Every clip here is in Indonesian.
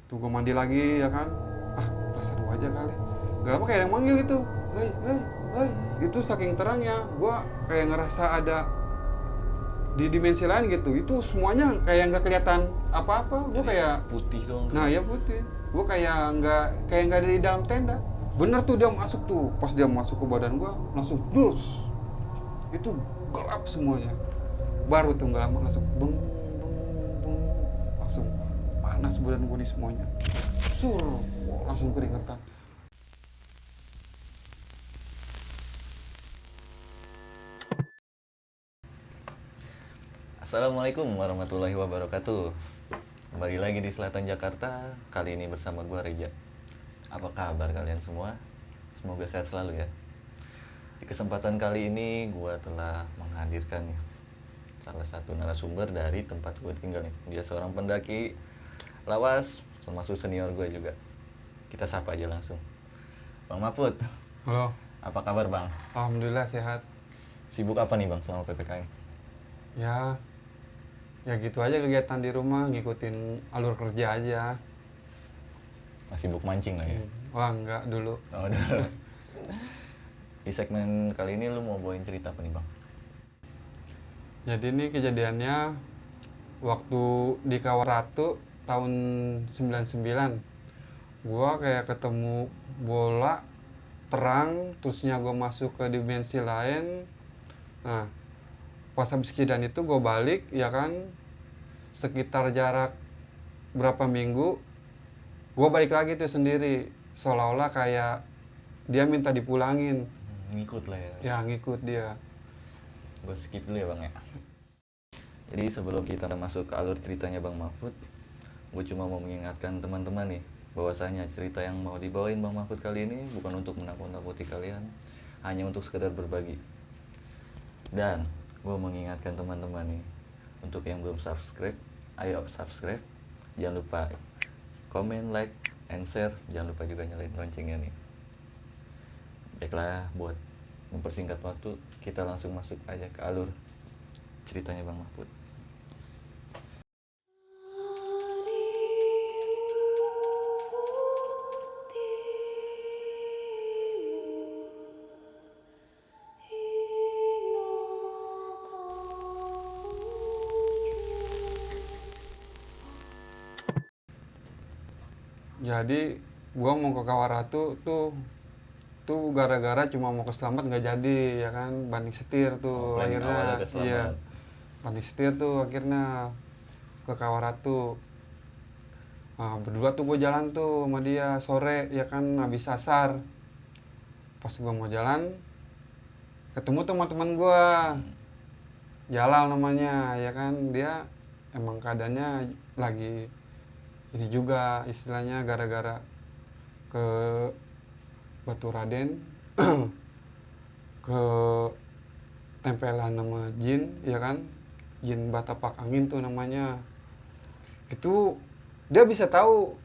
Tuh gue mandi lagi ya kan, perasaan gue aja kali. Gak lama kayak yang manggil gitu, hei hei hei. Itu saking terangnya gue kayak ngerasa ada di dimensi lain gitu. Itu semuanya kayak nggak kelihatan apa-apa. Gue kayak putih dong. nah ya putih. Gue kayak nggak ada di dalam tenda. Bener tuh dia masuk tuh. Pas dia masuk ke badan gue langsung dus. Itu gelap semuanya. Baru tuh nggak lama langsung beng beng beng, langsung panas badan gue nih semuanya. Sur, wah, langsung keringetan. Assalamualaikum warahmatullahi wabarakatuh. Kembali lagi di Selatan Jakarta. Kali ini bersama gua Reja. Apa kabar kalian semua? Semoga sehat selalu ya. Di kesempatan kali ini gua telah menghadirkan salah satu narasumber dari tempat gue tinggal nih. Dia seorang pendaki lawas, termasuk senior gue juga. Kita sapa aja langsung. Bang Mahfud. Halo. Apa kabar Bang? Alhamdulillah sehat. Sibuk apa nih Bang selama PPKM? Ya gitu aja kegiatan di rumah, ngikutin alur kerja aja. Masih sibuk mancing lah ya? Wah enggak dulu. Oh, udah. Di segmen kali ini lu mau bawain cerita apa nih Bang? Jadi ini kejadiannya waktu di Kawaratu tahun 99. Gua kayak ketemu bola terang, terusnya gue masuk ke dimensi lain. Nah, pas habis kejadian itu gue balik ya kan, sekitar jarak berapa minggu gue balik lagi tuh sendiri, seolah-olah kayak dia minta dipulangin. Ngikut lah ya. Ya ngikut dia. Gue skip dulu ya Bang ya. Jadi sebelum kita masuk ke alur ceritanya Bang Mahfud, gue cuma mau mengingatkan teman-teman nih, bahwasanya cerita yang mau dibawain Bang Mahfud kali ini bukan untuk menakut-nakuti kalian, hanya untuk sekedar berbagi. Dan gue mengingatkan teman-teman nih, untuk yang belum subscribe, ayo subscribe. Jangan lupa komen, like, and share. Jangan lupa juga nyalain loncengnya nih. Baiklah, buat mempersingkat waktu, kita langsung masuk aja ke alur ceritanya Bang Mahfud. Jadi gua mau ke Kawaratu tuh gara-gara cuma mau ke Selamat nggak jadi ya kan, banting setir tuh Plan akhirnya. awalnya ke Selamat. Iya, banting setir tuh akhirnya ke Kawaratu. Nah, berdua tuh gue jalan tuh sama dia sore ya kan, habis asar. Pas gue mau jalan ketemu tuh sama teman gue, Jalal namanya ya kan. Dia emang keadaannya lagi ini juga istilahnya, gara-gara ke Batu Raden ke tempelan nama jin ya kan, jin Batapak Angin tuh namanya. Itu dia bisa tahu,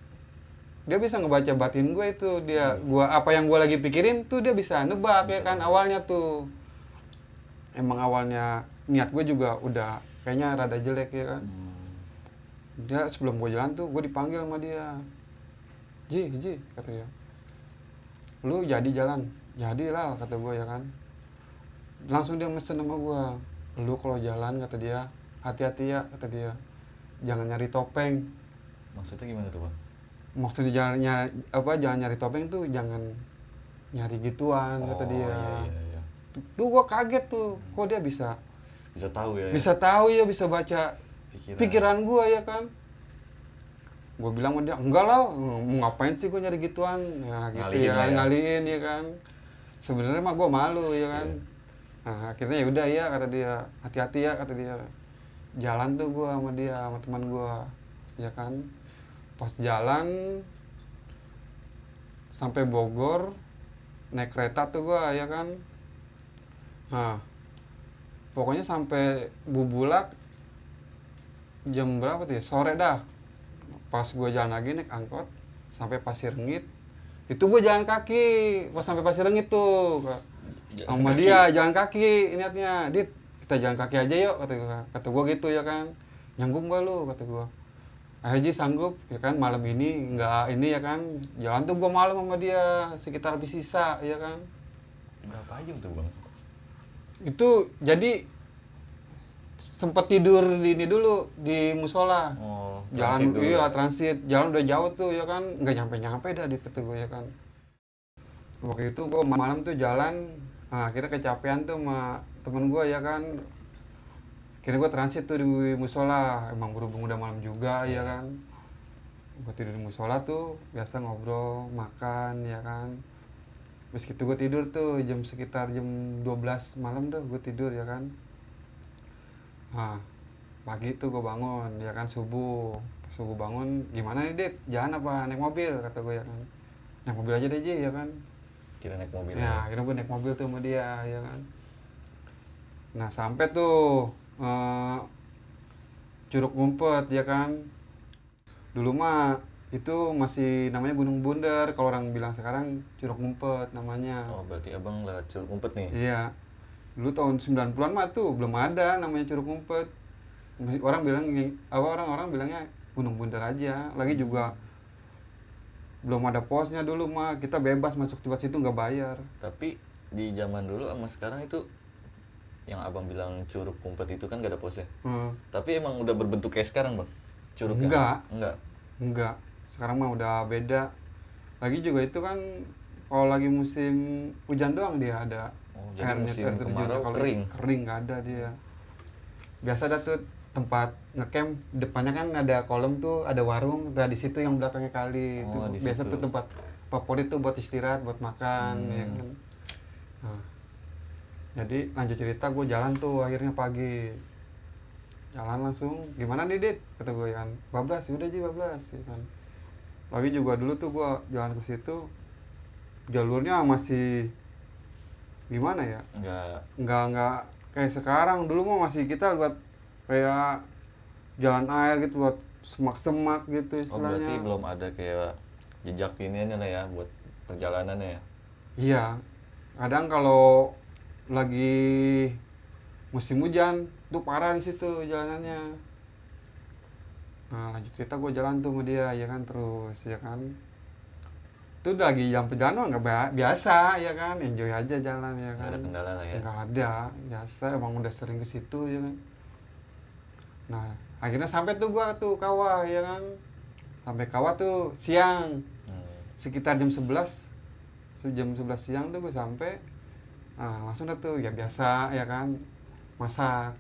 dia bisa ngebaca batin gue itu. Gua apa yang gue lagi pikirin tuh dia bisa nebak ya kan. Awalnya tuh emang awalnya niat gue juga udah kayaknya rada jelek ya kan. Dia sebelum gue jalan tuh gue dipanggil sama dia, Ji kata dia, lu jadi jalan? Jadi lah kata gue ya kan. Langsung dia mesen sama gue, lu kalau jalan kata dia hati-hati ya kata dia, jangan nyari topeng. Maksudnya gimana tuh Bang? Maksudnya jangan nyari topeng tuh, jangan nyari gituan kata dia. Iya. Tuh gue kaget tuh, kok dia bisa Tahu ya. bisa tahu ya, bisa baca pikiran gue ya kan. Gue bilang sama dia, enggak lah, mau ngapain sih gue nyari gituan. Nah gitu Ngalihin ya kan, lah ya. ngalihin ya kan. Sebenarnya mah gue malu ya kan. Nah akhirnya ya udah ya kata dia, hati-hati ya kata dia. Jalan tuh gue sama dia, sama teman gue ya kan. Pas jalan sampai Bogor naik kereta tuh gue ya kan. Nah pokoknya sampai Bubulak jam berapa tuh ya, sore dah. Pas gue jalan lagi naik angkot sampai Pasir Rengit, itu gue jalan kaki. Pas sampai Pasir Rengit tuh sama dia jalan kaki, niatnya, Dit kita jalan kaki aja yuk kata gue gitu ya kan. Nyanggung gak lu kata gue. Haji sanggup ya kan malam ini nggak ini ya kan jalan tuh gue malam sama dia sekitar habis sisa ya kan. Berapa jam tuh bang? Itu jadi sempat tidur di ini dulu di musola. Oh, Jalan transit dulu. iya transit, jalan udah jauh tuh ya kan, nggak nyampe dah di situ gue ya kan. Waktu itu gue malam tuh jalan, nah, akhirnya kecapean tuh sama temen gue ya kan. Akhirnya gue transit tuh di musola, emang berhubung udah malam juga ya kan. Gue tidur di musola tuh, biasa ngobrol, makan ya kan. Terus gitu gue tidur tuh sekitar jam 12 malam tuh gue tidur ya kan. Nah, pagi tuh gue bangun ya kan subuh bangun gimana nih Dit, jalan apa naik mobil kata gue ya kan. Naik mobil aja deh Ji ya kan. Kira naik mobil. Ya akhirnya gue naik mobil tuh sama dia ya kan. Nah sampai tuh Curug Ngumpet ya kan. Dulu mah itu masih namanya Gunung Bunder, kalau orang bilang sekarang Curug Ngumpet namanya. Oh berarti abang lewat Curug Ngumpet nih? Iya. Dulu tahun 90-an mah tuh belum ada namanya Curug Ngumpet. Orang bilang orang-orang bilangnya Gunung Bunder aja. Lagi juga belum ada posnya dulu mah, kita bebas masuk tempat situ nggak bayar. Tapi di zaman dulu sama sekarang itu yang abang bilang Curug Ngumpet itu kan gak ada posnya. Tapi emang udah berbentuk kayak sekarang bang? Curugnya? Enggak. Sekarang mah udah beda. Lagi juga itu kan kalau lagi musim hujan doang dia ada. Oh, jadi musim kemarau kering? Kering nggak ada dia. Biasa ada tuh tempat ngecamp, depannya kan ada kolam tuh, ada warung, nah di situ yang belakangnya kali. Oh, itu biasa tuh tempat favorit tuh buat istirahat, buat makan ya kan. Nah, jadi lanjut cerita, gue jalan tuh akhirnya pagi. Jalan langsung, gimana nih Dit? Kata gue kan, bablas, udah Ji bablas ya kan. Lagi juga dulu tuh gue jalan ke situ, jalurnya masih gimana ya? Enggak kayak sekarang. Dulu mah masih kita buat kayak jalan air gitu, buat semak-semak gitu istilahnya. Oh berarti belum ada kayak jejak ininya lah ya buat perjalanannya ya? Iya, kadang kalau lagi musim hujan tuh parah di situ jalanannya. Nah lanjut cerita, gue jalan tuh sama dia ya kan, terus ya kan. Itu udah lagi jam perjalanan nggak biasa ya kan, enjoy aja jalan ya kan. Nggak ada kendala lah ya? Nggak ada, biasa emang udah sering ke situ ya kan. Nah akhirnya sampai tuh gue tuh Kawah ya kan. Sampai Kawah tuh siang, sekitar jam 11 siang tuh gue sampai. Nah langsung dah tuh ya biasa ya kan, masak.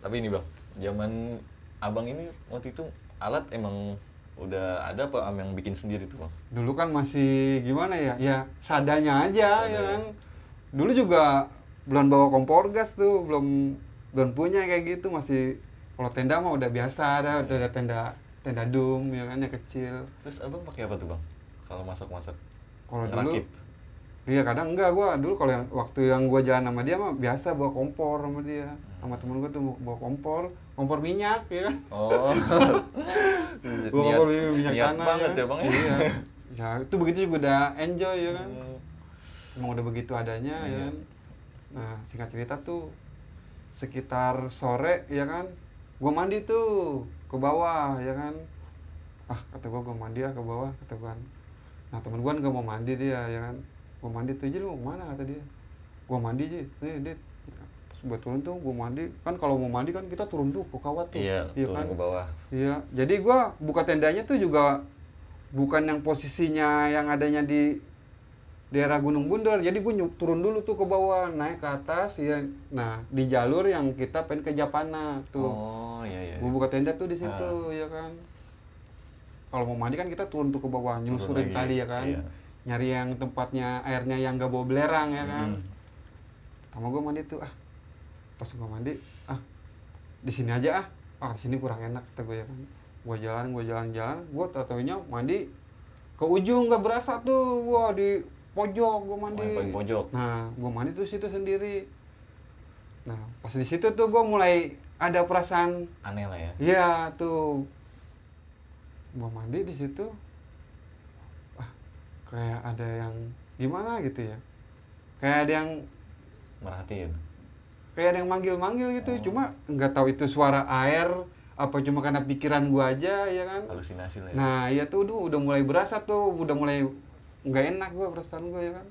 Tapi ini bang, zaman abang ini waktu itu alat emang udah ada apa yang bikin sendiri tuh bang? Dulu kan masih gimana ya seadanya aja ya kan. Dulu juga belum bawa kompor gas tuh, belum punya kayak gitu. Masih kalau tenda mah udah biasa, udah tenda dum ya kan, yang kecil. Terus abang pakai apa tuh bang kalau masak-masak? Kalau dulu iya kadang enggak, dulu kalau waktu yang gua jalan sama dia mah biasa bawa kompor sama dia. Sama temen gua tuh bawa kompor minyak ya kan. Oh. Kompor minyak niat tanah banget ya bang ya. Iya. Ya itu begitu juga udah enjoy ya kan. Emang udah begitu adanya ya kan. Nah singkat cerita tuh sekitar sore ya kan, gua mandi tuh ke bawah ya kan. Kata gua mandi ke bawah kata gua. Nah temen gua nggak mau mandi dia ya kan. Gua mandi tuh, Ji lu mau kemana kata dia. Gua mandi Ji, nih Dit. Pas gua turun tuh gua mandi, kan kalau mau mandi kan kita turun tuh ke kawah tuh. Iya turun kan? ke bawah. Iya, jadi gua buka tendanya tuh juga bukan yang posisinya yang adanya di daerah Gunung Bunder. Jadi gua turun dulu tuh ke bawah, naik ke atas ya. Nah, di jalur yang kita pengen ke Japana tuh. Oh iya. Gua buka tenda tuh di situ ya kan. Kalau mau mandi kan kita turun tuh ke bawah, nyusurin kali ya kan. Iya. Nyari yang tempatnya airnya yang gak bawa belerang ya kan. Sama gue mandi tuh pas gue mandi di sini aja di sini kurang enak kata gue ya kan. Gue jalan gue taunya mandi ke ujung, gak berasa tuh gue di pojok gue mandi. Paling pojok. Nah gue mandi tuh situ sendiri. Nah pas di situ tuh gue mulai ada perasaan aneh lah ya. Iya tuh gue mandi di situ. Kayak ada yang gimana gitu ya, kayak ada yang merhatiin, kayak ada yang manggil gitu. Cuma nggak tahu itu suara air apa cuma karena pikiran gua aja ya kan. Halusinasi lah ya. Nah iya tuh udah mulai berasa tuh, udah mulai nggak enak gua perasaan gua ya kan.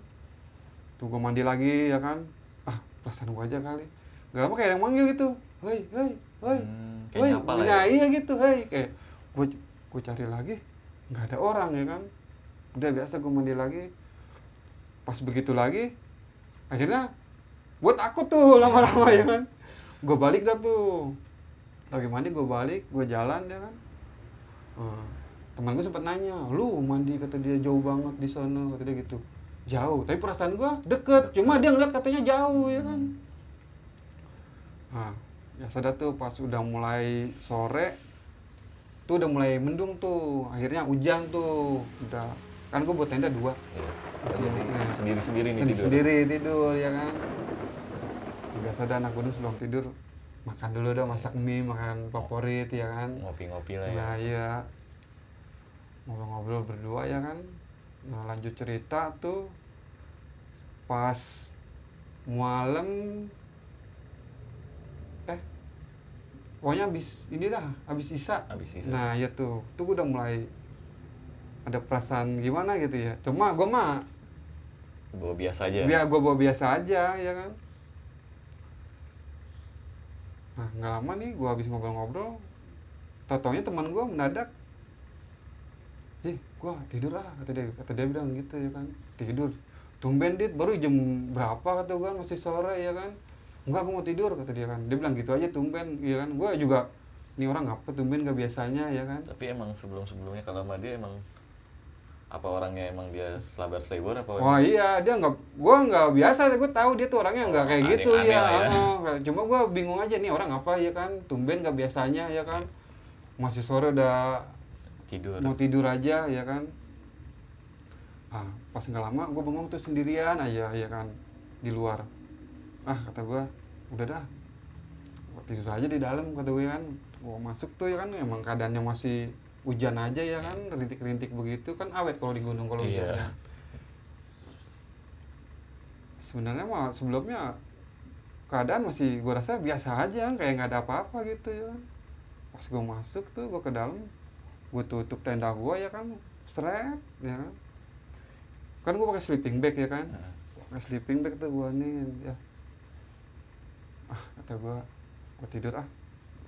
Tuh gua mandi lagi ya kan, perasaan gua aja kali. Gak lama kayak yang manggil gitu, hei hei hei, Kayak nyapa lah ya. nah iya gitu, hei kayak gua cari lagi, nggak ada orang ya kan. Udah biasa gua mandi lagi, pas begitu lagi, akhirnya gua takut tuh lama-lama ya kan. Gua balik dah tuh, lagi mandi gua balik, gua jalan ya kan. Teman gue sempat nanya, lu mandi kata dia jauh banget di sana, kata dia gitu. Jauh, tapi perasaan gue deket, cuma dia ngeliat katanya jauh ya kan. Nah, ya sadar tuh pas udah mulai sore, tuh udah mulai mendung tuh, akhirnya hujan tuh, udah kan gue buat tenda 2. Iya. Nah, Sendiri-sendiri nih tidur. Sendiri tidur ya kan. Biasa ada anak gunung sebelum tidur makan dulu dah, masak mie, makan favorit ya kan. Ngopi-ngopi lah ya. Nah iya, ngobrol-ngobrol berdua ya kan. Nah lanjut cerita tuh pas malam, pokoknya habis isya. Nah ya tuh gue udah mulai ada perasaan gimana gitu ya. Cuma gue mah Bawa biasa aja. gue bawa biasa aja ya kan. Nah nggak lama nih gue habis ngobrol-ngobrol, tau-taunya teman gue mendadak, gue tidur lah, kata dia bilang gitu ya kan. Tidur, tumben Dit, baru jam berapa kata gue, masih sore ya kan. Enggak, gue mau tidur kata dia kan. Dia bilang gitu aja tumben ya kan. Gue juga, ini orang ngapa tumben gak biasanya ya kan. Tapi emang sebelum-sebelumnya kalau sama dia emang apa orangnya emang dia selebar apa? Oh iya, dia gue nggak biasa, gue tahu dia tuh orangnya nggak kayak gitu ya. Cuma gue bingung aja nih orang apa ya kan, tumben gak biasanya ya kan. Masih sore udah mau tidur aja ya kan. Pas nggak lama gue bengong tuh sendirian aja ya kan di luar. Kata gue udah dah, gua tidur aja di dalam kata gue kan. Gue masuk tuh ya kan, emang keadaannya masih hujan aja ya kan, rintik-rintik begitu kan, awet kalau di gunung kalau hujan. Sebenarnya mah sebelumnya keadaan masih gue rasa biasa aja, kayak nggak ada apa-apa gitu ya kan. Pas gue masuk tuh, gue ke dalam, gue tutup tenda gue ya kan, seret ya kan gue pakai sleeping bag ya kan. Pakai sleeping bag tuh gue nih ya. Kata gue tidur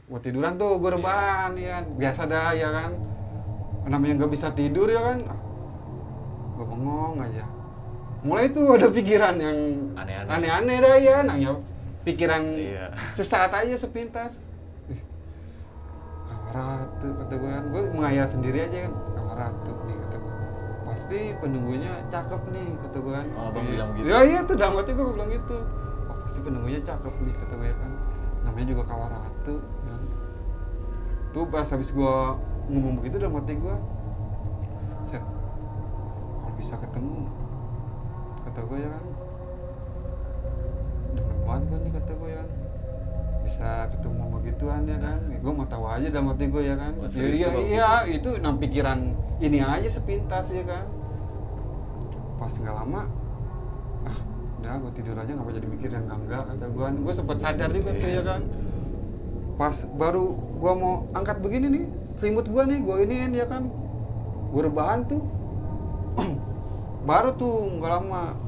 gue tiduran tuh, gue rebahan ya kan. Biasa dah ya kan, namanya nggak bisa tidur ya kan. Gue bengong aja. Mulai tuh ada pikiran yang aneh-aneh dah ya, nanya pikiran sesaat aja sepintas. Kawaratu kata gue kan, gue menghayal sendiri aja kan, Kawaratu nih kata gue. Pasti penunggunya cakep nih kata gue kan. Abang bilang gitu? Ya iya tuh, dalam hati gue bilang gitu. Pasti penunggunya cakep nih kata gue kan. Namanya juga Kawaratu kan. Tuh pas habis gue ngomong begitu dalam hati gue, set, kalau bisa ketemu kata gue ya kan, demen banget gue nih kata gue ya kan, bisa ketemu begituan ya kan. Gue mau tahu aja dalam hati gue ya kan. Iya itu pikiran ini aja sepintas ya kan. Pas nggak lama, udah gue tidur aja, ngapa jadi mikir yang enggak kata gue sempet sadar juga tuh ya kan. Pas baru gue mau angkat begini nih, selimut gue nih, gue iniin ya kan, gue rebahan tuh. Baru tuh nggak lama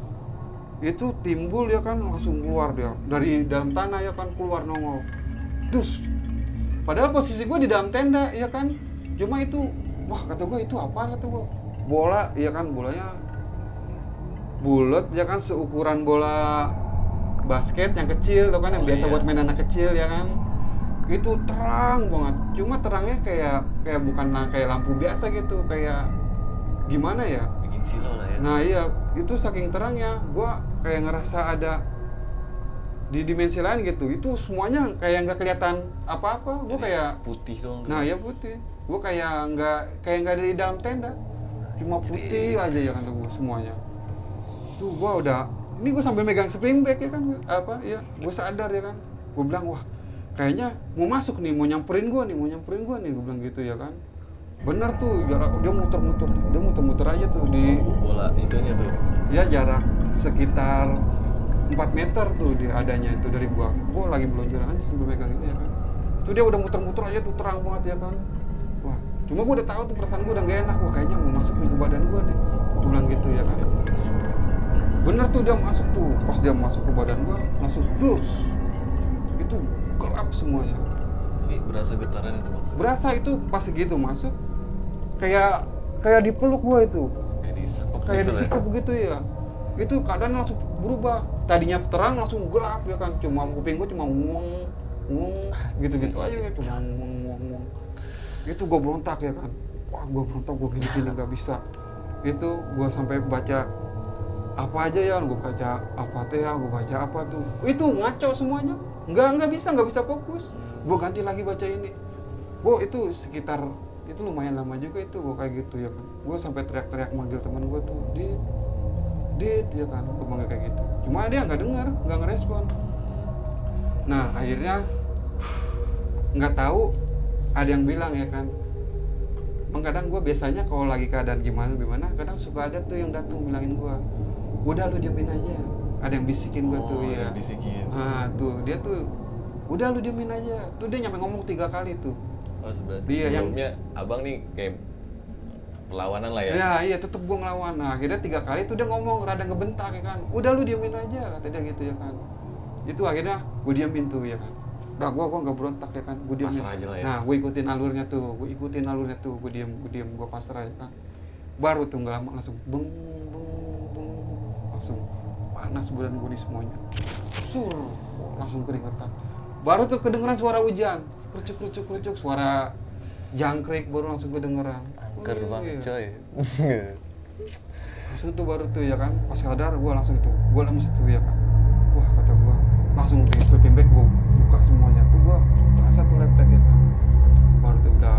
itu timbul ya kan, langsung keluar dia dari dalam tanah ya kan, keluar nongol dus. Padahal posisi gue di dalam tenda ya kan, cuma itu kata gue itu apa kata gue, bola ya kan, bolanya bulat ya kan, seukuran bola basket yang kecil tuh kan, yang biasa buat main anak kecil ya kan. Itu terang banget, cuma terangnya kayak bukan kayak lampu biasa gitu, kayak gimana ya, bikin silau lah ya. Nah iya, itu saking terangnya gua kayak ngerasa ada di dimensi lain gitu. Itu semuanya kayak nggak kelihatan apa-apa, gua kayak putih dong. Nah ya putih, gua kayak nggak ada di dalam tenda, cuma putih aja ya kan gua semuanya. Tuh gua udah, ini gua sambil megang sleeping bag ya kan, gua sadar ya kan, gua bilang wah kayaknya mau masuk nih, mau nyamperin gua nih, gua bilang gitu ya kan. Bener tuh, dia muter-muter aja tuh di bola itunya tuh. Ya jarak sekitar 4 meter tuh dia adanya itu dari gua lagi belonjoran aja sambil megang ini ya kan. Itu dia udah muter-muter aja tuh, terang banget ya kan. Wah, cuma gue udah tahu tuh perasaan gue udah gak enak. Wah, kayaknya mau masuk nih ke badan gue nih. Gue bilang gitu ya kan. Bener tuh dia masuk tuh. Pas dia masuk ke badan gue, langsung dus. Itu gelap semuanya. Ini berasa getaran itu bang? Berasa itu pas segitu masuk, kayak dipeluk gue itu. Kayak disekop Kayak gitu disikap begitu ya. Itu keadaan langsung berubah. Tadinya terang langsung gelap ya kan. Cuma kuping gue cuma ngong gitu-gitu aja ya, cuma ngong. Itu gue berontak ya kan. Wah, gue berontak, gue gini-gini gak bisa. Itu gue sampai baca apa aja ya, gue baca Al-Fatihah, gue baca apa tuh. Itu ngaco semuanya. Nggak bisa fokus. Gue ganti lagi baca ini. Gue itu sekitar itu lumayan lama juga itu gue kayak gitu ya kan. Gue sampai teriak-teriak manggil teman gue tuh, Dit ya kan, gue manggil kayak gitu. Cuma dia nggak dengar, nggak ngerespon. Nah akhirnya nggak tahu, ada yang bilang ya kan. Emang kadang gue biasanya kalau lagi keadaan gimana, kadang suka ada tuh yang datang bilangin gue, udah lu diamin aja. Ada yang bisikin gue tuh ya. Bisikin. Nah tuh dia tuh, udah lu diamin aja. Tuh dia nyampe ngomong 3 kali tuh. Oh sebenarnya Iya, sebelumnya abang nih kayak perlawanan lah ya? Iya tetep gue ngelawan. Nah akhirnya 3 kali tuh dia ngomong rada ngebentak ya kan. Udah lu diamin aja kata dia gitu ya kan. Itu akhirnya gue diamin tuh ya kan. Udah gue nggak berontak ya kan. Gue diamin. Pasrah aja lah ya. Nah gue ikutin alurnya tuh. Gue diem gue pasrah ya kan. Baru tuh nggak lama langsung beng langsung panas badan gue nih semuanya. Langsung keringetan. Baru tuh kedengeran suara hujan. Kerucuk suara jangkrik baru langsung kedengeran. Angker banget coy. Langsung tuh baru tuh ya kan, pas sadar gue langsung tuh, gue lemes tuh ya kan. Wah kata gue, langsung di sleeping bag gue buka semuanya tuh, gue terasa tuh lepek ya kan. Baru tuh udah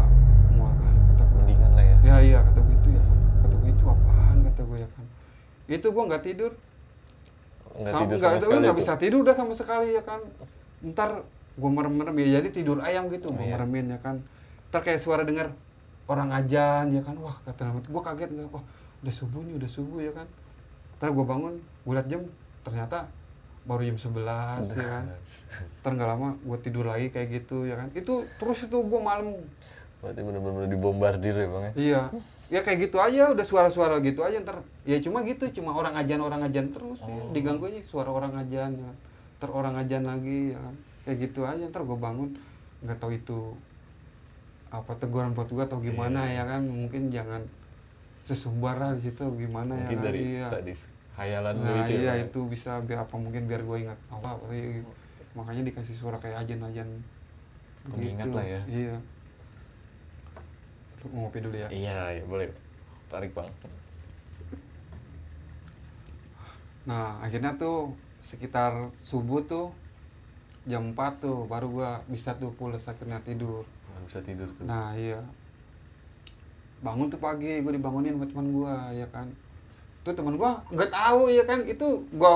mulai kata gue. Mendingan lah ya. Iya kata gue itu ya, kata gue itu apaan kata gue ya kan. Itu gue nggak tidur. Nggak bisa tidur udah sama sekali ya kan. Ntar gue merem-merem ya, jadi tidur ayam gitu, gue meremin ya kan. Ntar kayak suara dengar orang ajan ya kan, wah kata nama gue kaget nggak, wah udah subuh ya kan. Ntar gue bangun, gue liat jam, ternyata baru jam 11 ya kan. Ntar nggak lama gue tidur lagi kayak gitu ya kan. Itu terus itu gue malam. Berarti bener-bener dibombardir ya bang ya? Iya, ya kayak gitu aja, udah suara-suara gitu aja ntar. Ya cuma gitu, cuma orang ajan terus ya. Diganggu aja suara orang ajan ya kan. Ntar orang ajan lagi ya kan. Kayak gitu aja, ntar gue bangun nggak tahu itu apa teguran buat gue atau gimana ya kan. Mungkin jangan sesumbar lah di situ gimana mungkin ya kan. dari tadi hayalan lu Nah itu iya ya, itu bisa biar apa, mungkin biar gue ingat apa ya. Makanya dikasih suara kayak ajan pengingat lah ya. Iya. Lu mau ngopi dulu ya? Iya boleh, tarik bang. Nah akhirnya tuh sekitar subuh tuh jam 4 tuh baru gue bisa tuh pulas akhirnya tidur. Nggak bisa tidur tuh. Nah iya, bangun tuh pagi gue dibangunin sama teman gue ya kan. Tuh teman gue nggak tahu ya kan, itu gue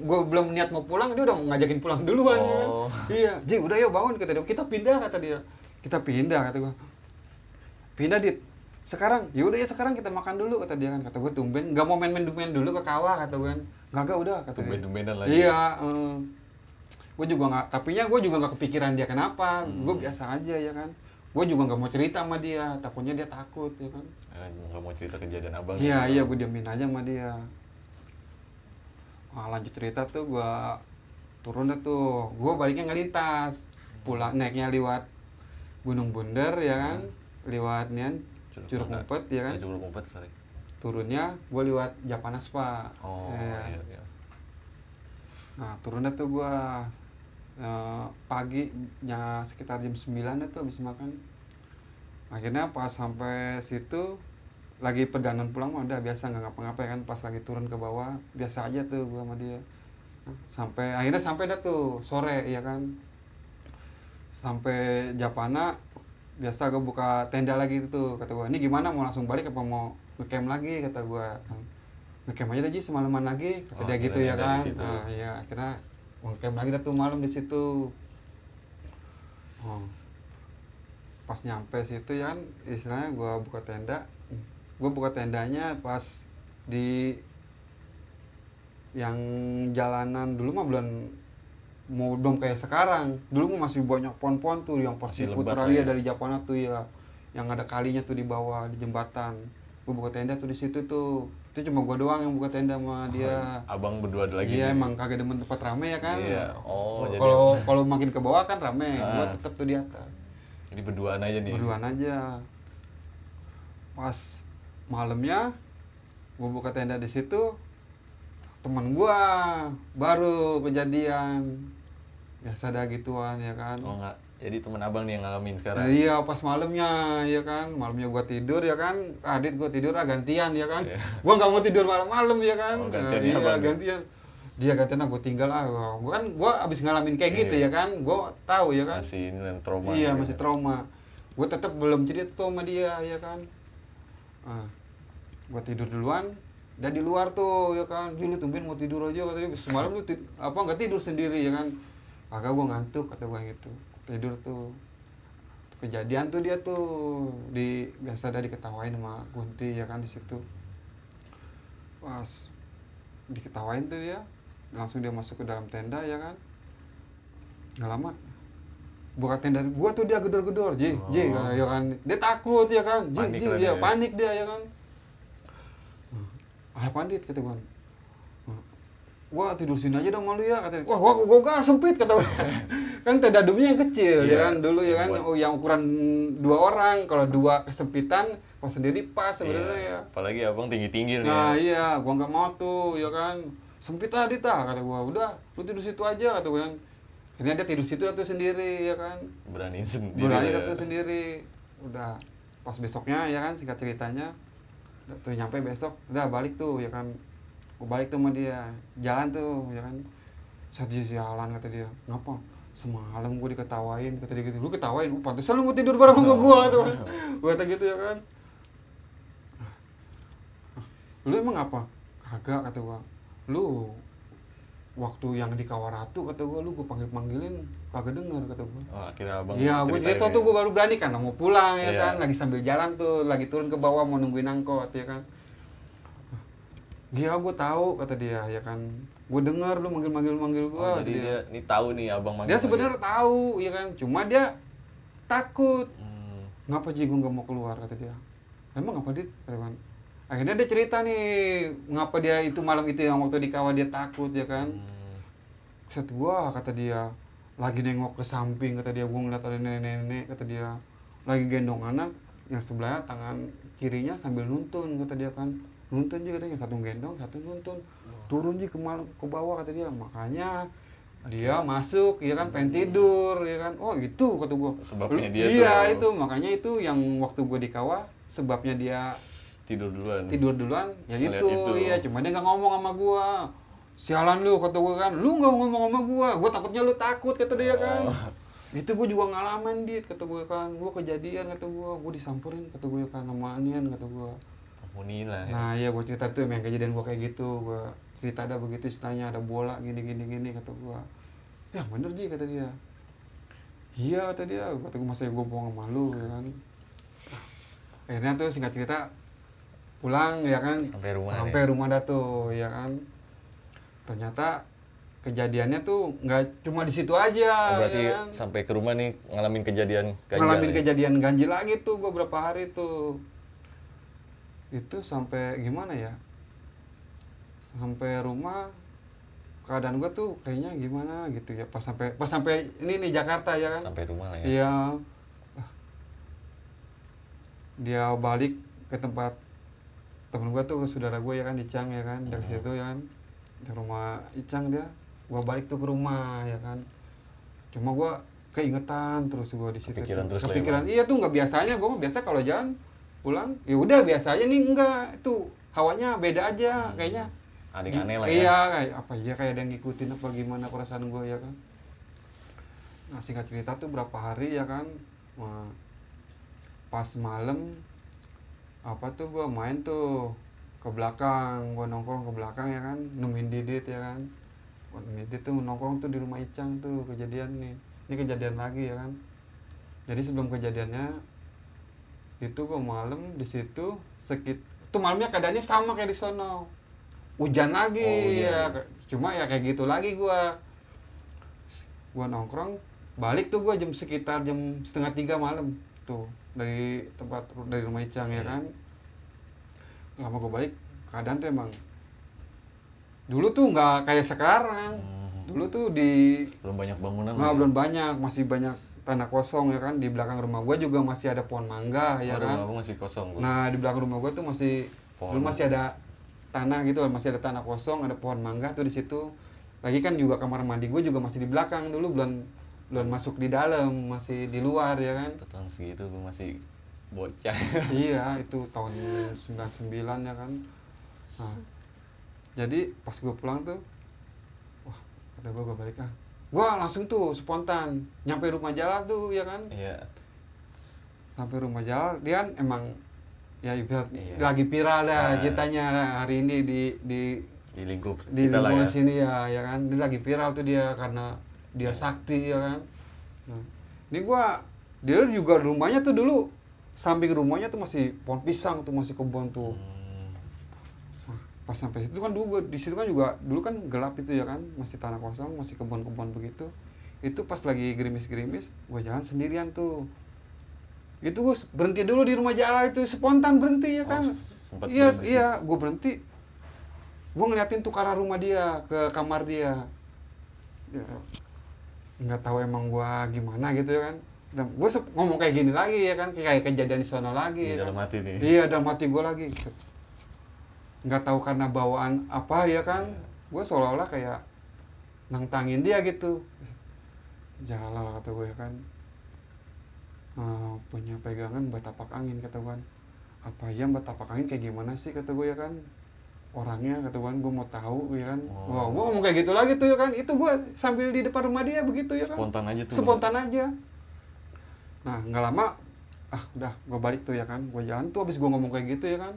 belum niat mau pulang, dia udah ngajakin pulang duluan ya kan. Iya, Ji udah yuk bangun kata dia, kita pindah kata dia. Kita pindah kata gue. Pindah Dit. Sekarang, ya udah ya sekarang kita makan dulu kata dia kan. Kata gue tumben, nggak mau main dulu ke kawah kata gue kan. Nggak udah kata dia. Tumben-tumbenan lagi. Iya, gue juga nggak, tapinya gue juga nggak kepikiran dia kenapa. Gue biasa aja ya kan. Gue juga nggak mau cerita sama dia, takutnya dia takut ya kan. Nggak mau cerita kejadian abang. Iya gue diamin aja sama dia. Nah, lanjut cerita tuh gue turun deh tuh, gue baliknya ngelintas, pulang naiknya lewat Gunung Bunder ya kan, lewat nian Curug Ngumpet ya kan. Curug Ngumpet sorry. Turunnya gue lewat Japanaspa. Iya. Nah turunnya tuh gue paginya sekitar jam 9 tuh habis makan. Akhirnya pas sampai situ lagi perjalanan pulang mah udah biasa nggak ngapa-ngapain kan. Pas lagi turun ke bawah biasa aja tuh gue sama dia. Akhirnya sampai dah tuh sore ya kan. Sampai Japana biasa gue buka tenda lagi tuh, kata gue ini gimana mau langsung balik apa mau ngecamp lagi kata gue. Ngecamp aja aja semalaman lagi kata dia gitu ya kan. Nah iya akhirnya ngecamp lagi dah tuh malam di situ. Pas nyampe situ ya kan, istilahnya gue buka tendanya pas di yang jalanan dulu mah belum kayak sekarang. Dulu mah masih banyak pohon-pohon tuh yang pasti Masih lebat putra lah dia ya. dari Japana tuh ya, yang ada kalinya tuh di bawah di jembatan. Gue buka tenda tuh di situ tuh. Itu cuma gue doang yang buka tenda sama dia. Abang berdua lagi Iya nih. emang kagak demen tempat rame ya kan. Iya. Oh, jadi Kalau makin ke bawah kan rame, gue Ah. tetap tuh di atas. jadi berduaan aja nih. Berduaan aja. Pas malamnya gue buka tenda di situ, teman gua baru kejadian. Biasa dah gituan ya kan. Oh enggak. Jadi teman abang nih yang ngalamin sekarang. Nah, iya pas malamnya ya kan, malamnya gua tidur ya kan, Adit gua tidur gantian ya kan. Iya. Gua nggak mau tidur malam-malam ya kan. Oh, gantian Iya abang nih. gantian. Dia gantian gua tinggal gua abis ngalamin kayak gitu Iya. ya kan, gua tahu ya kan. Masih ini kan trauma. Iya gitu. masih trauma. Gua tetap belum cerita tuh sama dia ya kan. Gua tidur duluan. Dan di luar tuh ya kan, lu tumben mau tidur aja katanya, semalam lu nggak tidur sendiri ya kan. Kagak, gua ngantuk kata gua gitu. Tidur tuh. Kejadian tuh dia tuh biasa ada diketawain sama Kunti ya kan di situ. Pas diketawain tuh dia, langsung dia masuk ke dalam tenda ya kan. Nggak lama buka tenda gua tuh dia gedor-gedor, Ji, ya kan. Dia takut ya kan. Panik Ji, lah dia dia. panik dia ya kan. Ada pandit kata gua. Gua tidur sini aja dong malu ya katanya. Wah, gua gak sempit kata gua. Kan tenda dumnya yang kecil ya Iya, kan dulu ya kan. buat- Oh, yang ukuran 2 orang, kalau 2 kesempitan, kalau sendiri pas sebenarnya Iya. ya. Apalagi abang tinggi-tinggi nih. Nah, ya. iya, gua nggak mau tuh ya kan. Sempit tadi kata gua. Udah, lu tidur situ aja kata gua kan. Akhirnya dia tidur situ tuh sendiri ya kan. Beraniin sendiri. Berani ya. tuh sendiri. Udah pas besoknya ya kan, singkat ceritanya tuh nyampe besok udah balik tuh ya kan. Gue balik tuh sama dia, jalan tuh ya kan. Saat dia sialan kata dia, ngapa semalam gue diketawain kata dia gitu. Lu ketawain, pantesan lu mau tidur bareng sama gue tuh. Gue kata gitu ya kan. Lu emang apa? Kagak kata gue. Lu waktu yang di Kawaratu kata gue, lu gue panggilin kagak denger kata gue. Oh, akhirnya abang. Iya, gue ceritain cerita ya. tuh gue baru berani kan, mau pulang ya Iya. kan, lagi sambil jalan tuh, lagi turun ke bawah mau nungguin angkot ya kan. Iya, gue tahu kata dia ya kan, gue dengar lu manggil gue. Oh, jadi dia nih tahu nih abang manggil. Dia sebenarnya tahu ya kan, cuma dia takut. Hmm. Ngapa Ji gue nggak mau keluar kata dia. Emang apa Dit? Kata kan. Akhirnya dia cerita nih, ngapa dia itu malam itu yang waktu di kawah dia takut ya kan. Set gua kata dia lagi nengok ke samping kata dia, gua ngeliat ada nenek-nenek kata dia lagi gendong anak yang sebelahnya tangan kirinya sambil nuntun kata dia kan, nuntun juga katanya, satu gendong satu nuntun, turun Ji ke bawah kata dia. Makanya dia masuk ya kan, pengen tidur ya kan. Oh itu kata gua Sebabnya dia iya tuh. itu makanya itu yang waktu gua di kawah sebabnya dia Tidur duluan. ya Ngeliat gitu. itu. Iya cuma dia nggak ngomong sama gua. Sialan lu kata gua kan, lu nggak ngomong sama gua takutnya lu takut kata dia kan. Itu gua juga ngalamin Dit kata gua kan, gua kejadian kata gua disamperin kata gua kan sama Anian kata gua. Penghuni lah ya. Nah iya gua cerita tuh emang kejadian gua kayak gitu, gua cerita ada begitu ceritanya, ada bola gini kata gua. Ya bener Ji kata dia. Iya kata dia, kata gua masa gua bohong sama lu ya kan. Akhirnya tuh singkat cerita pulang ya kan, Sampai rumah dah tuh ya kan. Ternyata kejadiannya tuh nggak cuma di situ aja. Oh, berarti ya kan? sampai ke rumah nih ngalamin kejadian ganjil. Ngalamin ya? kejadian ganjil lagi tuh gua berapa hari tuh. Itu sampai gimana ya? Sampai rumah keadaan gua tuh kayaknya gimana gitu ya. Pas sampai ini nih Jakarta ya kan. Sampai rumah lah ya. Iya. Dia balik ke tempat temen gua tuh, saudara gua ya kan, Icang ya kan, dari situ ya kan, di rumah Icang dia, gua balik tuh ke rumah ya kan, cuma gua keingetan terus gua di situ. Kepikiran terus lah ya, Kepikiran, Bang. iya tuh nggak biasanya, gua mah biasa kalau jalan pulang, ya udah biasa aja nih, enggak, itu hawanya beda aja kayaknya. Ada yang aneh lah ya. Iya, kayak ada yang ngikutin apa gimana perasaan gua ya kan. Nah singkat cerita tuh berapa hari ya kan, pas malam apa tuh gua main tuh ke belakang, gua nongkrong ke belakang ya kan, nemuin Didit ya kan. Didit tuh nongkrong tuh di rumah Icang tuh, kejadian nih. Ini kejadian lagi ya kan. Jadi sebelum kejadiannya itu gua malam di situ tuh malamnya keadaannya sama kayak di sono. Hujan lagi Oh, ya. hujan. Cuma ya kayak gitu lagi gua. Gua nongkrong, balik tuh gua sekitar jam 2:30 malam tuh dari dari rumah Icang ya kan. Lama gua balik, keadaan tuh emang dulu tuh nggak kayak sekarang. Dulu tuh belum banyak bangunan belum banyak, masih banyak tanah kosong ya kan. Di belakang rumah gua juga masih ada pohon mangga ya kan. Rumah masih kosong, Bu. Nah, di belakang rumah gua tuh dulu masih ada tanah gitu, masih ada tanah kosong, ada pohon mangga tuh di situ. Lagi kan juga kamar mandi gua juga masih di belakang, dulu belum masuk di dalam, masih di luar ya kan. Tahun segitu gua masih bocah. Iya, itu tahun 99 ya kan. Nah, jadi pas gue pulang tuh, wah, kata gue balik ah. Gue langsung tuh spontan nyampe rumah jalan tuh ya kan. Iya. Sampai rumah jalan, dia kan emang ya Iya. lagi viral dah kitanya hari ini Di lingkup di kita lah lingkungan ya. sini ya kan. Dia lagi viral tuh dia karena dia sakti ya kan. Nah, ini dia juga rumahnya tuh dulu samping rumahnya tuh masih pohon pisang tuh, masih kebun tuh. Pas sampai situ kan dulu di situ kan juga dulu kan gelap itu ya kan, masih tanah kosong, masih kebun-kebun begitu. Itu pas lagi gerimis-gerimis, gue jalan sendirian tuh. Itu gue berhenti dulu di rumah jalan itu, spontan berhenti ya kan. Iya, gue berhenti. Gue ngeliatin tuh ke arah rumah dia, ke kamar dia. Ya, nggak tahu emang gue gimana gitu ya kan. Dan gue ngomong kayak gini lagi ya kan, kayak kejadian di sana lagi. Di ya dalam kan. hati nih. Iya, dalam hati gue lagi. Nggak tahu karena bawaan apa ya kan, gue seolah-olah kayak nantangin dia gitu. Jalan kata gue ya kan, punya pegangan batapak angin kata gue. Apa ya batapak angin kayak gimana sih kata gue ya kan, orangnya kata gue mau tahu ya kan. Wah, gue ngomong kayak gitu lagi tuh ya kan, itu gue sambil di depan rumah dia begitu ya kan. Spontan aja tuh. Spontan aja. Nah nggak lama, udah gue balik tuh ya kan, gue jalan tuh abis gue ngomong kayak gitu ya kan.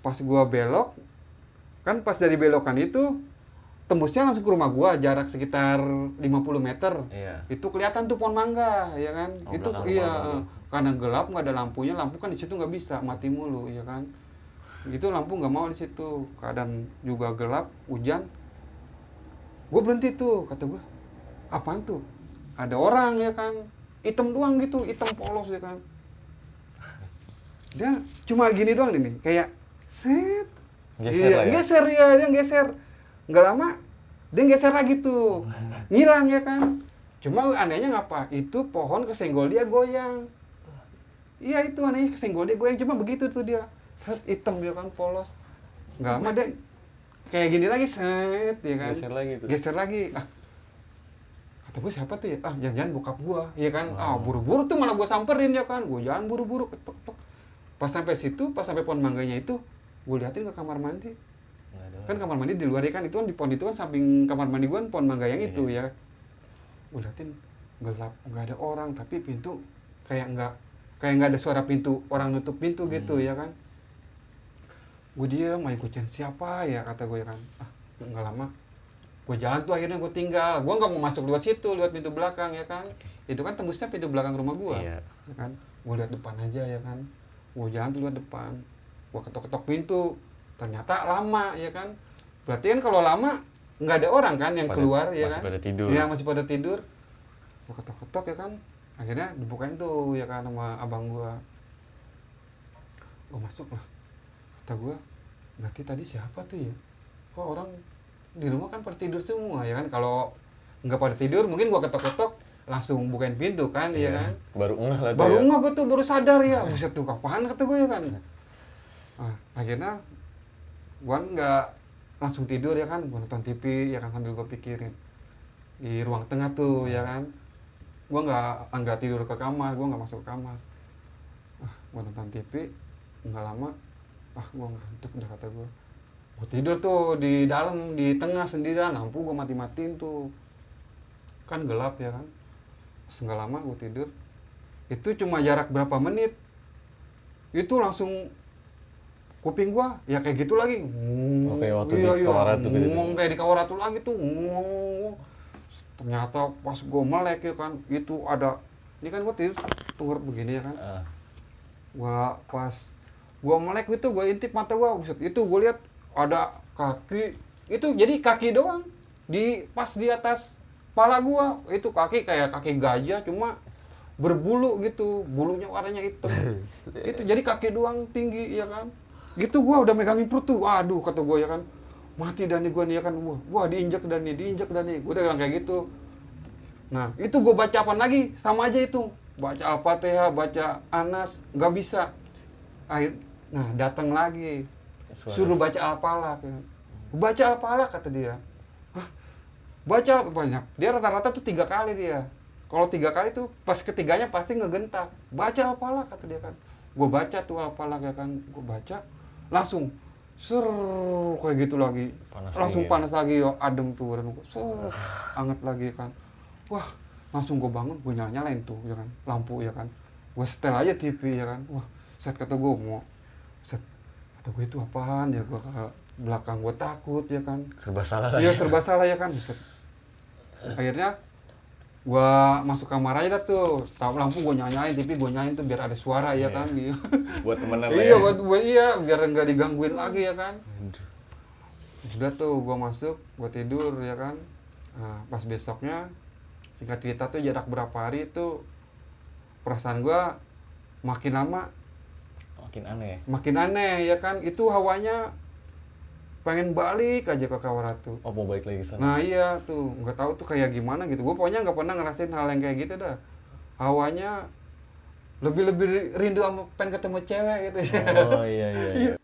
Pas gua belok, kan pas dari belokan itu tembusnya langsung ke rumah gua, jarak sekitar 50 meter. Iya. Itu kelihatan tuh pohon mangga, ya kan? Itu iya, karena gelap nggak ada lampunya, lampu kan di situ nggak bisa, mati mulu, ya kan? Itu lampu nggak mau di situ, keadaan juga gelap, hujan. Gua berhenti tuh, kata gua, apaan tuh? Ada orang ya kan? Hitam doang gitu, hitam polos ya kan? Dia cuma gini doang nih, kayak set, Geser lah ya? Geser ya, dia geser. Nggak lama, dia geser lagi tuh. Ngilang ya kan. Cuma anehnya ngapa? Itu pohon kesenggol dia goyang. Iya itu anehnya kesenggol dia goyang, cuma begitu tuh dia. Set, hitam dia kan, polos. Nggak lama dia kayak gini lagi, set, ya kan. Geser lagi tuh. Geser lagi. Kata gue siapa tuh ya? Jangan-jangan bokap gue, ya kan. Buru-buru tuh malah gue samperin ya kan. Gue jalan buru-buru, ketok-ketok. Pas sampai situ, pas sampai pohon mangganya itu, gue liatin ke kamar mandi. Kan kamar mandi di luar ya kan, itu kan di pohon itu kan samping kamar mandi gue kan pohon mangga yang itu ya. Gue liatin gelap, nggak ada orang, tapi pintu kayak nggak ada suara pintu orang nutup pintu gitu ya kan. Gue diam, ikutin siapa ya kata gue ya kan. Nggak lama, gue jalan tuh akhirnya gue tinggal. Gue nggak mau masuk lewat situ, lewat pintu belakang ya kan. Itu kan tembusnya pintu belakang rumah gue, ya kan. Gue lihat depan aja ya kan. Gue jalan tuh lewat depan. Gua ketok-ketok pintu, ternyata lama ya kan. Berarti kan kalau lama nggak ada orang kan yang keluar ya kan. Masih pada tidur. Iya, masih pada tidur. Gua ketok-ketok ya kan. Akhirnya dibukain tuh ya kan sama abang gua. Gua masuk lah. Kata gua, berarti tadi siapa tuh ya? Kok orang di rumah kan pada tidur semua ya kan. Kalau nggak pada tidur mungkin gua ketok-ketok langsung bukain pintu kan, ya kan. Baru ngeh lah tuh. Baru ngeh gue tuh, baru sadar ya. Buset tuh, kapan kata gue ya kan. Akhirnya gue nggak langsung tidur ya kan, gue nonton TV ya kan sambil gue pikirin di ruang tengah tuh ya kan. Gue nggak tidur ke kamar, gue nggak masuk ke kamar. Gue nonton TV, nggak lama, gue ngantuk udah kata gue. Gue tidur tuh di dalam, di tengah sendirian, lampu gue mati-matiin tuh. Kan gelap ya kan. Nggak lama gue tidur, itu cuma jarak berapa menit, itu langsung kuping gua ya kayak gitu lagi. Kayak waktu di Kawaratu gitu. Kayak di Kawaratu lagi tuh. Ternyata pas gua melek ya kan, itu ada, ini kan gua tidur tunggu begini ya kan. Gua pas gua melek itu, gua intip mata gua, buset, itu gua lihat ada kaki, itu jadi kaki doang pas di atas Pala gua itu kaki kayak kaki gajah cuma berbulu gitu, bulunya warnanya hitam. Itu jadi kaki doang tinggi ya kan. Gitu gua udah megangin perut tuh. Waduh kata gua ya kan. Mati dah nih gua nih ya kan. Wah diinjek dah nih, diinjek dah nih. Gua udah bilang kayak gitu. Nah, itu gua baca apa lagi? Sama aja itu. Baca Al-Fatihah, baca Anas, nggak bisa. Nah, datang lagi. Suruh baca Al-Falaq. Ya. Baca Al-Falaq kata dia. Hah? Baca banyak. Dia rata-rata tuh 3 kali dia. Kalau 3 kali tuh pas ketiganya pasti ngegentak. Baca Al-Falaq kata dia kan. Gue baca tuh Al-Falaq ya kan. Gue baca langsung ser kayak gitu lagi. Langsung panas lagi ya, adem tuh badan gue. Anget lagi kan. Wah, langsung gue bangun, gue nyalain tuh ya kan. Lampu ya kan. Gue setel aja TV ya kan. Wah, set kata gue mau set. Kata gue itu apaan ya, gue ke belakang gue takut ya kan. Serba salah lah. Iya serba salah ya kan. Set. Akhirnya gua masuk kamar aja dah tuh, tahu lampu gua nyalain, TV gua nyalain tuh biar ada suara ya kan. Iya. Buat temenan lah Iya ya. buat iya biar nggak digangguin lagi ya kan. Sudah tuh gua masuk, gua tidur ya kan. Nah, pas besoknya singkat cerita tuh jarak berapa hari itu perasaan gua makin lama makin aneh ya kan. Itu hawanya pengen balik aja ke Kawaratu. Oh mau balik lagi sana. Nah iya tuh, nggak tahu tuh kayak gimana gitu. Gue pokoknya nggak pernah ngerasain hal yang kayak gitu dah. Hawanya lebih rindu sama pengen ketemu cewek gitu. Oh iya.